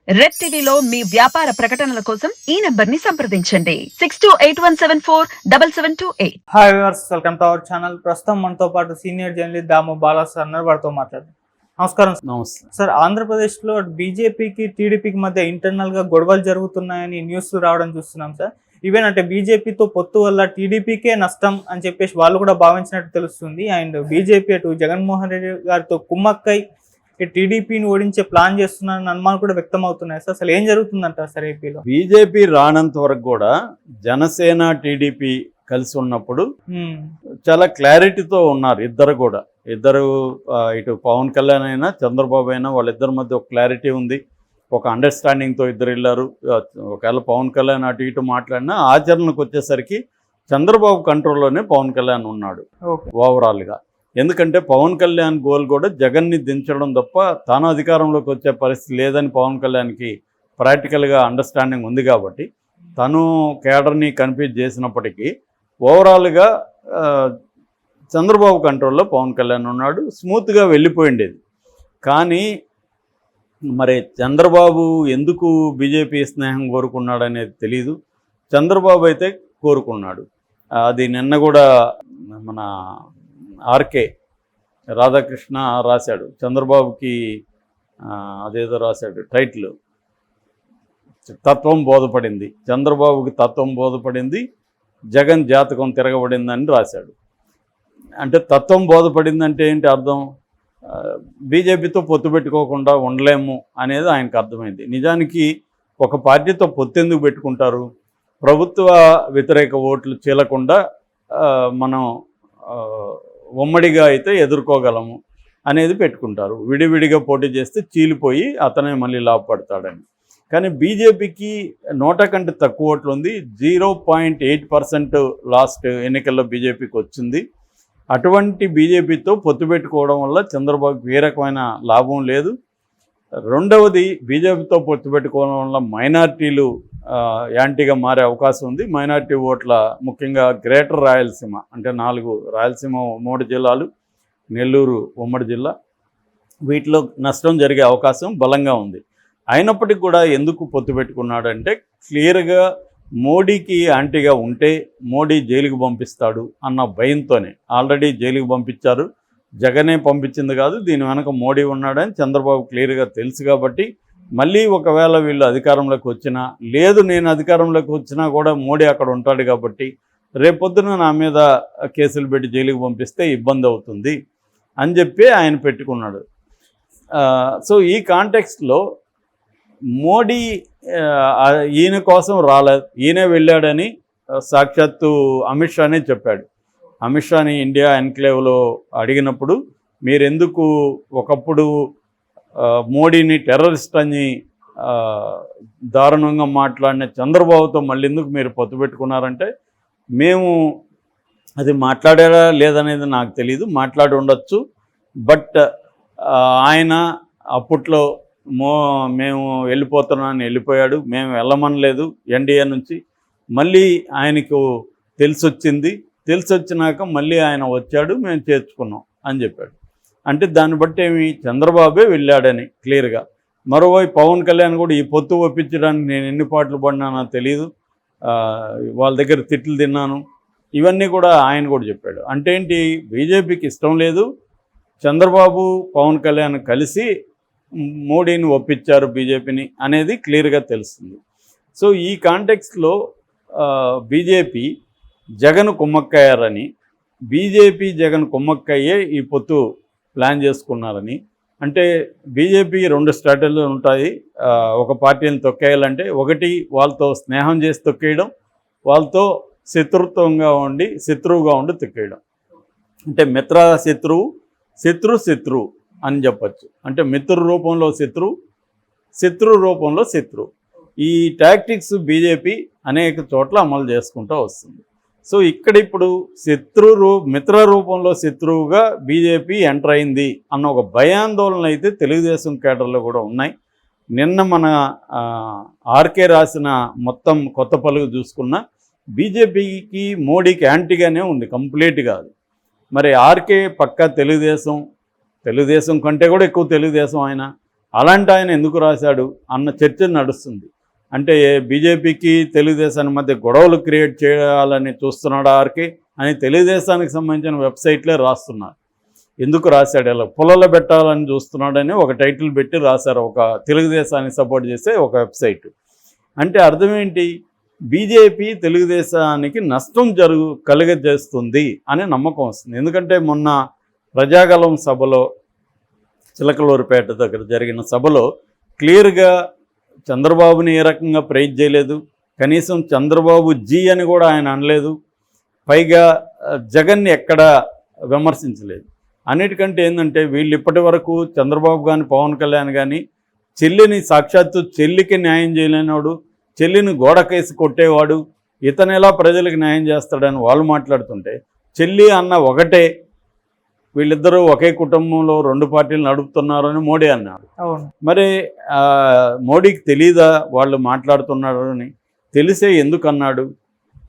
Red టీవీలో మీ వ్యాపార ప్రకటనల కోసం ఈ నంబర్ ని సంప్రదించండి 6281747728. Hi viewers, welcome to our channel. ప్రస్తుతం మనతో పాటు సీనియర్ జర్నలిస్ట్ దాము బాలా సార్ అన్నారు. వారితో మాట్లాడండి. నమస్కారం సార్. నమస్తే సార్, ఆంధ్రప్రదేశ్లో బీజేపీకి టీడీపీకి మధ్య ఇంటర్నల్గా గొడవలు జరుగుతున్నాయని న్యూస్ రావడం చూస్తున్నాం సార్. ఈవెన్ అంటే బీజేపీతో పొత్తు వల్ల టీడీపీకే నష్టం అని చెప్పేసి వాళ్ళు కూడా భావించినట్టు తెలుస్తుంది. అండ్ బీజేపీ అటు జగన్మోహన్ రెడ్డి గారితో కుమ్మక్కై టీడీపీని ఓడించే ప్లాన్ చేస్తున్నారని అనుమానం కూడా వ్యక్తం అవుతున్నాయి సార్. అసలు ఏం జరుగుతుందంటారు సార్ ఏపీలో? బీజేపీ రానంత వరకు కూడా జనసేన టీడీపీ కలిసి ఉన్నప్పుడు చాలా క్లారిటీతో ఉన్నారు ఇద్దరు ఇటు పవన్ కళ్యాణ్ అయినా చంద్రబాబు అయినా వాళ్ళిద్దరి మధ్య ఒక క్లారిటీ ఉంది, ఒక అండర్స్టాండింగ్తో ఇద్దరు వెళ్ళారు. ఒకవేళ పవన్ కళ్యాణ్ అటు ఇటు మాట్లాడినా ఆచరణకు వచ్చేసరికి చంద్రబాబు కంట్రోల్లోనే పవన్ కళ్యాణ్ ఉన్నాడు ఓవరాల్గా. ఎందుకంటే పవన్ కళ్యాణ్ గోల్ కూడా జగన్ని దించడం తప్ప తాను అధికారంలోకి వచ్చే పరిస్థితి లేదని పవన్ కళ్యాణ్కి ప్రాక్టికల్గా అండర్స్టాండింగ్ ఉంది. కాబట్టి తను కేడర్ని కన్ఫ్యూజ్ చేసినప్పటికీ ఓవరాల్గా చంద్రబాబు కంట్రోల్లో పవన్ కళ్యాణ్ ఉన్నాడు, స్మూత్గా వెళ్ళిపోయిండేది. కానీ మరి చంద్రబాబు ఎందుకు బీజేపీ స్నేహం కోరుకున్నాడు అనేది తెలీదు. చంద్రబాబు అయితే కోరుకున్నాడు. అది నిన్న కూడా మన ఆర్కే రాధాకృష్ణ రాశాడు, చంద్రబాబుకి అదేదో రాశాడు టైటిల్, తత్వం బోధపడింది, చంద్రబాబుకి తత్వం బోధపడింది, జగన్ జాతకం తిరగబడిందని రాశాడు. అంటే తత్వం బోధపడిందంటే ఏంటి అర్థం? బీజేపీతో పొత్తు పెట్టుకోకుండా ఉండలేము అనేది ఆయనకు అర్థమైంది. నిజానికి ఒక పార్టీతో పొత్తు ఎందుకు పెట్టుకుంటారు? ప్రభుత్వ వ్యతిరేక ఓట్లు చీలకుండా మనం ఉమ్మడిగా అయితే ఎదుర్కోగలము అనేది పెట్టుకుంటారు. విడివిడిగా పోటీ చేస్తే చీలిపోయి అతనే మళ్ళీ లాభపడతాడని. కానీ బీజేపీకి 100 కంటే తక్కువ ఓట్లు ఉంది. 0.8% లాస్ట్ ఎన్నికల్లో బీజేపీకి వచ్చింది. అటువంటి బీజేపీతో పొత్తు పెట్టుకోవడం వల్ల చంద్రబాబుకి ఏ రకమైన లాభం లేదు. రెండవది, బీజేపీతో పొత్తు పెట్టుకోవడం వల్ల మైనార్టీలు యాంటీగా మారే అవకాశం ఉంది. మైనార్టీ ఓట్ల ముఖ్యంగా గ్రేటర్ రాయలసీమ అంటే 4 రాయలసీమ 3 జిల్లాలు, నెల్లూరు ఉమ్మడి జిల్లా, వీటిలో నష్టం జరిగే అవకాశం బలంగా ఉంది. అయినప్పటికీ కూడా ఎందుకు పొత్తు పెట్టుకున్నాడంటే క్లియర్గా మోడీకి యాంటీగా ఉంటే మోడీ జైలుకు పంపిస్తాడు అన్న భయంతోనే. ఆల్రెడీ జైలుకు పంపించారు, జగనే పంపించింది కాదు, దీని వెనక మోడీ ఉన్నాడని చంద్రబాబు క్లియర్గా తెలుసు. కాబట్టి మళ్ళీ ఒకవేళ వీళ్ళు అధికారంలోకి వచ్చినా, లేదు నేను అధికారంలోకి వచ్చినా కూడా మోడీ అక్కడ ఉంటాడు కాబట్టి రేపొద్దున నా మీద కేసులు పెట్టి జైలుకు పంపిస్తే ఇబ్బంది అవుతుంది అని చెప్పి ఆయన పెట్టుకున్నాడు. సో ఈ కాంటెక్స్ట్లో మోడీ ఈయన కోసం రాలేదు, ఈయనే వెళ్ళాడని సాక్షాత్తు అమిత్ షానే చెప్పాడు. అమిత్ షాని ఇండియా ఎన్క్లేవ్లో అడిగినప్పుడు మీరెందుకు ఒకప్పుడు మోడీని టెర్రరిస్ట్ అని దారుణంగా మాట్లాడిన చంద్రబాబుతో మళ్ళీ ఎందుకు మీరు పొత్తు పెట్టుకున్నారంటే, మేము అది మాట్లాడారా లేదనేది నాకు తెలియదు, మాట్లాడి ఉండొచ్చు, బట్ ఆయన అప్పట్లో మేము వెళ్ళిపోతున్నామని వెళ్ళిపోయాడు, మేము వెళ్ళమనలేదు ఎన్డీఏ నుంచి, మళ్ళీ ఆయనకు తెలిసొచ్చినాక మళ్ళీ ఆయన వచ్చాడు, మేము చేర్చుకున్నాం అని చెప్పాడు. అంటే దాన్ని బట్టి ఏమి చంద్రబాబే వెళ్ళాడని క్లియర్గా. మరోవైపు పవన్ కళ్యాణ్ కూడా ఈ పొత్తు ఒప్పించడానికి నేను ఎన్ని పాటలు పడినానో తెలియదు, వాళ్ళ దగ్గర తిట్లు తిన్నాను, ఇవన్నీ కూడా ఆయన కూడా చెప్పాడు. అంటే ఏంటి, బీజేపీకి ఇష్టం లేదు, చంద్రబాబు పవన్ కళ్యాణ్ కలిసి మోడీని ఒప్పించారు బీజేపీని అనేది క్లియర్గా తెలుస్తుంది. సో ఈ కాంటెక్స్ట్లో బీజేపీ జగన్ కుమ్మక్కయ్యారని, బీజేపీ జగన్ కుమ్మక్కయ్యే ఈ పొత్తు ప్లాన్ చేసుకున్నారని. అంటే బీజేపీకి 2 స్ట్రాటజీలు ఉంటాయి ఒక పార్టీని తొక్కేయాలంటే. ఒకటి, వాళ్ళతో స్నేహం చేసి తొక్కేయడం, వాళ్ళతో శత్రువుగా ఉండి తొక్కేయడం. అంటే మిత్ర శత్రువు, శత్రువు అని చెప్పచ్చు. అంటే మిత్రు రూపంలో శత్రు రూపంలో శత్రువు. ఈ టాక్టిక్స్ బీజేపీ అనేక చోట్ల అమలు చేసుకుంటూ వస్తుంది. సో ఇక్కడ ఇప్పుడు మిత్ర రూపంలో శత్రువుగా బీజేపీ ఎంటర్ అయింది అన్న ఒక భయాందోళన అయితే తెలుగుదేశం కేడర్లో కూడా ఉన్నాయి. నిన్న మన ఆర్కే రాసిన మొత్తం కొత్త పలుకు చూసుకున్న బీజేపీకి మోడీకి యాంటీగానే ఉంది కంప్లీట్గా. మరి ఆర్కే పక్కా తెలుగుదేశం కంటే కూడా ఎక్కువ తెలుగుదేశం ఆయన. అలాంటి ఆయన ఎందుకు రాశాడు అన్న చర్చ నడుస్తుంది. అంటే బీజేపీకి తెలుగుదేశానికి మధ్య గొడవలు క్రియేట్ చేయాలని చూస్తున్నాడు ఆర్కే అని తెలుగుదేశానికి సంబంధించిన వెబ్సైట్లే రాస్తున్నారు. ఎందుకు రాశాడు, ఇలా పొలలో పెట్టాలని చూస్తున్నాడని ఒక టైటిల్ పెట్టి రాశారు ఒక తెలుగుదేశాన్ని సపోర్ట్ చేసే ఒక వెబ్సైట్. అంటే అర్థం ఏంటి, బీజేపీ తెలుగుదేశానికి నష్టం కలుగజేస్తుంది అనే నమ్మకం వస్తుంది. ఎందుకంటే మొన్న ప్రజాగలం సభలో చిలకలూరుపేట దగ్గర జరిగిన సభలో క్లియర్గా చంద్రబాబుని ఏ రకంగా ప్రైజ్ చేయలేదు, కనీసం చంద్రబాబు జీ అని కూడా ఆయన అనలేదు, పైగా జగన్ని ఎక్కడా విమర్శించలేదు. అన్నిటికంటే ఏంటంటే వీళ్ళు ఇప్పటి వరకు చంద్రబాబు కానీ పవన్ కళ్యాణ్ కానీ చెల్లిని సాక్షాత్తు చెల్లికి న్యాయం చేయలేనివాడు, చెల్లిని గోడకేసి కొట్టేవాడు, ఇతను ఎలా ప్రజలకు న్యాయం చేస్తాడని వాళ్ళు మాట్లాడుతుంటే చెల్లి అన్న ఒకటే, వీళ్ళిద్దరూ ఒకే కుటుంబంలో రెండు పార్టీలు నడుపుతున్నారని మోడీ అన్నాడు. మరి మోడీకి తెలీదా వాళ్ళు మాట్లాడుతున్నారని? తెలిసే ఎందుకు అన్నాడు?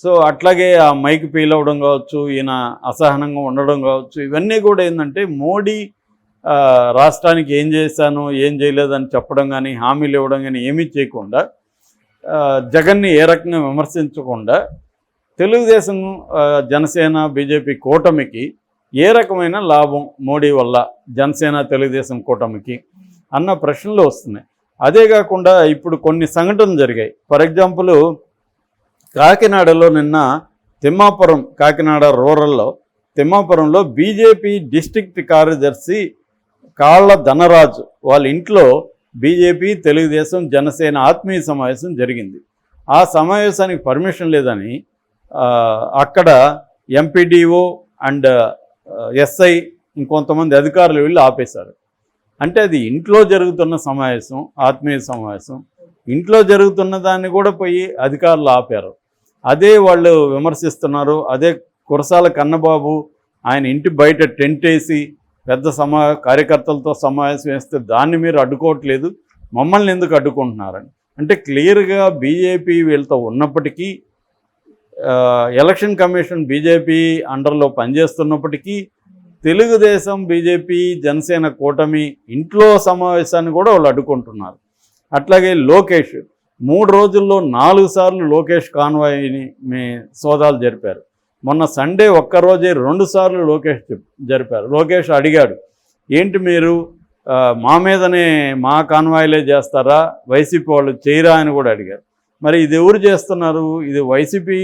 సో అట్లాగే ఆ మైక్ ఫీల్ అవ్వడం కావచ్చు, ఈయన అసహనంగా ఉండడం కావచ్చు, ఇవన్నీ కూడా ఏంటంటే మోడీ రాష్ట్రానికి ఏం చేశాను ఏం చేయలేదని చెప్పడం కానీ హామీలు ఇవ్వడం కానీ ఏమీ చేయకుండా జగన్ని ఏ రకంగా విమర్శించకుండా తెలుగుదేశం జనసేన బీజేపీ కూటమికి ఏ రకమైన లాభం మోడీ వల్ల జనసేన తెలుగుదేశం కూటమికి అన్న ప్రశ్నలు వస్తున్నాయి. అదే కాకుండా ఇప్పుడు కొన్ని సంఘటనలు జరిగాయి. ఫర్ ఎగ్జాంపుల్ కాకినాడలో నిన్న తిమ్మాపురం, కాకినాడ రూరల్లో తిమ్మాపురంలో బీజేపీ డిస్ట్రిక్ట్ కార్యదర్శి కాళ్ళ ధనరాజు వాళ్ళ ఇంట్లో బీజేపీ తెలుగుదేశం జనసేన ఆత్మీయ సమావేశం జరిగింది. ఆ సమావేశానికి పర్మిషన్ లేదని అక్కడ ఎంపీడీఓ అండ్ ఎస్ఐ ఇంకొంతమంది అధికారులు వెళ్ళి ఆపేశారు. అంటే అది ఇంట్లో జరుగుతున్న సమావేశం, ఆత్మీయ సమావేశం, ఇంట్లో జరుగుతున్న దాన్ని కూడా పోయి అధికారులు ఆపారు. అదే వాళ్ళు విమర్శిస్తున్నారు. అదే కురసాల కన్నబాబు ఆయన ఇంటి బయట టెంట్ వేసి పెద్ద కార్యకర్తలతో సమావేశం వేస్తే దాన్ని మీరు అడ్డుకోవట్లేదు, మమ్మల్ని ఎందుకు అడ్డుకుంటున్నారని. అంటే క్లియర్గా బీజేపీ వీళ్ళతో ఉన్నప్పటికీ, ఎలక్షన్ కమిషన్ బీజేపీ అండర్లో పనిచేస్తున్నప్పటికీ తెలుగుదేశం బీజేపీ జనసేన కూటమి ఇంట్లో సమావేశాన్ని కూడా వాళ్ళు అడ్డుకుంటున్నారు. అట్లాగే లోకేష్ 3 రోజుల్లో 4 సార్లు లోకేష్ కాన్వాయ్ని సోదాలు జరిపారు. మొన్న సండే ఒక్కరోజే 2 సార్లు లోకేష్ జరిపారు. లోకేష్ అడిగాడు, ఏంటి మీరు మా మీదనే మా కాన్వాయ్లే చేస్తారా, వైసీపీ వాళ్ళు చేయరా అని కూడా అడిగారు. మరి ఇది ఎవరు చేస్తున్నారు? ఇది వైసీపీ,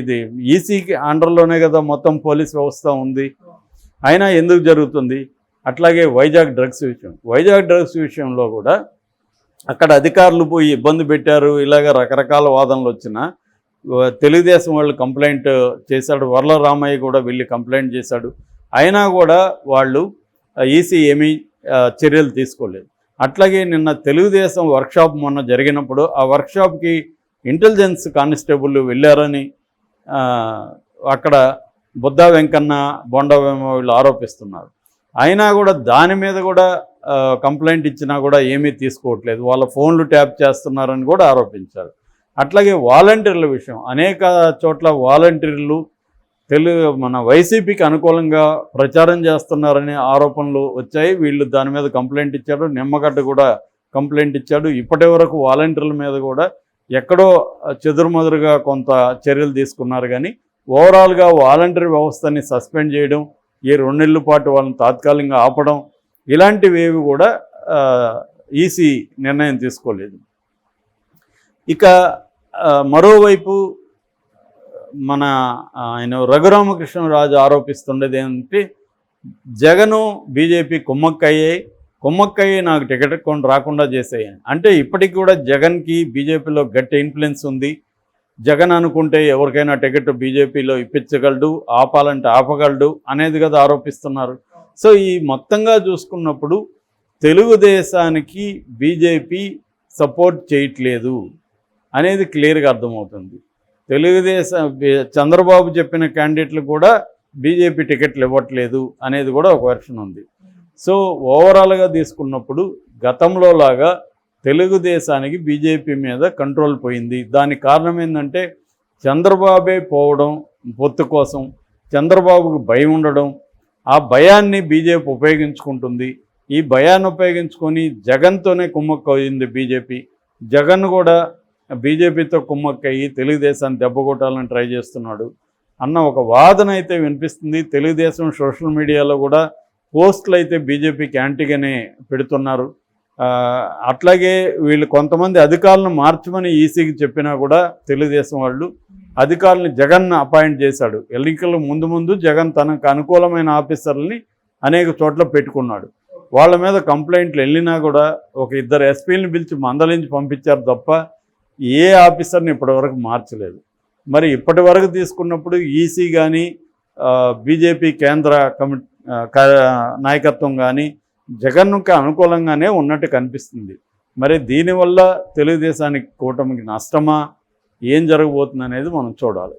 ఇది ఈసీకి అండర్లోనే కదా మొత్తం పోలీస్ వ్యవస్థ ఉంది, అయినా ఎందుకు జరుగుతుంది? అట్లాగే వైజాగ్ డ్రగ్స్ విషయంలో కూడా అక్కడ అధికారులు పోయి ఇబ్బంది పెట్టారు, ఇలాగ రకరకాల వాదనలు వచ్చినా తెలుగుదేశం వాళ్ళు కంప్లైంట్ చేశాడు, వర్ల రామయ్య కూడా వెళ్ళి కంప్లైంట్ చేశాడు, అయినా కూడా వాళ్ళు ఈసీ ఏమీ చర్యలు తీసుకోలేదు. అట్లాగే నిన్న తెలుగుదేశం వర్క్షాప్ మొన్న జరిగినప్పుడు ఆ వర్క్షాప్కి ఇంటెలిజెన్స్ కానిస్టేబుల్ వెళ్ళారని అక్కడ బుద్ధా వెంకన్న, బొండవేమ వీళ్ళు ఆరోపిస్తున్నారు. అయినా కూడా దాని మీద కూడా కంప్లైంట్ ఇచ్చినా కూడా ఏమీ తీసుకోవట్లేదు, వాళ్ళ ఫోన్లు ట్యాప్ చేస్తున్నారని కూడా ఆరోపించారు. అట్లాగే వాలంటీర్ల విషయం, అనేక చోట్ల వాలంటీర్లు మన వైసీపీకి అనుకూలంగా ప్రచారం చేస్తున్నారనే ఆరోపణలు వచ్చాయి. వీళ్ళు దాని మీద కంప్లైంట్ ఇచ్చాడు, నిమ్మగడ్డ కూడా కంప్లైంట్ ఇచ్చాడు. ఇప్పటి వరకు వాలంటీర్ల మీద కూడా ఎక్కడో చెదురుమదురుగా కొంత చర్యలు తీసుకున్నారు, కానీ ఓవరాల్గా వాలంటీర్ వ్యవస్థని సస్పెండ్ చేయడం, ఈ 2 నెలల పాటు వాళ్ళని తాత్కాలికంగా ఆపడం, ఇలాంటివేవి కూడా ఈసీ నిర్ణయం తీసుకోలేదు. ఇక మరోవైపు మన ఆయన రఘురామకృష్ణరాజు ఆరోపిస్తుండేది ఏంటంటే జగను బీజేపీ కుమ్మక్కయ్యే నాకు టికెట్ కొని రాకుండా చేసేయని. అంటే ఇప్పటికి కూడా జగన్కి బీజేపీలో గట్టి ఇన్ఫ్లుయెన్స్ ఉంది. జగన్ అనుకుంటే ఎవరికైనా టికెట్ బీజేపీలో ఇప్పించగలడు, ఆపాలంటే ఆపగలడు అనేది కదా ఆరోపిస్తున్నారు. సో ఈ మొత్తంగా చూసుకున్నప్పుడు తెలుగుదేశానికి బీజేపీ సపోర్ట్ చేయట్లేదు అనేది క్లియర్గా అర్థమవుతుంది. తెలుగుదేశం చంద్రబాబు చెప్పిన క్యాండిడేట్లు కూడా బీజేపీ టికెట్లు ఇవ్వట్లేదు అనేది కూడా ఒక వెర్షన్ ఉంది. సో ఓవరాల్గా తీసుకున్నప్పుడు గతంలో లాగా తెలుగుదేశానికి బీజేపీ మీద కంట్రోల్ పోయింది. దానికి కారణం ఏంటంటే చంద్రబాబే పోవడం, పొత్తు కోసం చంద్రబాబుకు భయం ఉండడం, ఆ భయాన్ని బీజేపీ ఉపయోగించుకుంటుంది. ఈ భయాన్ని ఉపయోగించుకొని జగన్తోనే కుమ్మక్కయింది బీజేపీ. జగన్ కూడా బీజేపీతో కుమ్మక్కయ్యి తెలుగుదేశాన్ని దెబ్బకొట్టాలని ట్రై చేస్తున్నాడు అన్న ఒక వాదన అయితే వినిపిస్తుంది. తెలుగుదేశం సోషల్ మీడియాలో కూడా పోస్టులు అయితే బీజేపీకి యాంటీగానే పెడుతున్నారు. అట్లాగే వీళ్ళు కొంతమంది అధికారులను మార్చమని ఈసీకి చెప్పినా కూడా తెలుగుదేశం వాళ్ళు అధికారులను జగన్ అపాయింట్ చేశాడు. ఎన్నికల ముందు జగన్ తనకు అనుకూలమైన ఆఫీసర్లని అనేక చోట్ల పెట్టుకున్నాడు. వాళ్ళ మీద కంప్లైంట్లు వెళ్ళినా కూడా ఒక 2 ఎస్పీలను పిలిచి మందలించి పంపించారు తప్ప ఏ ఆఫీసర్ని ఇప్పటివరకు మార్చలేదు. మరి ఇప్పటి వరకు తీసుకున్నప్పుడు ఈసీ కానీ బీజేపీ కేంద్ర నాయకత్వం కానీ జగన్కి అనుకూలంగానే ఉన్నట్టు కనిపిస్తుంది. మరి దీనివల్ల తెలుగుదేశానికి కూటమికి నష్టమా, ఏం జరగబోతుంది అనేది మనం చూడాలి.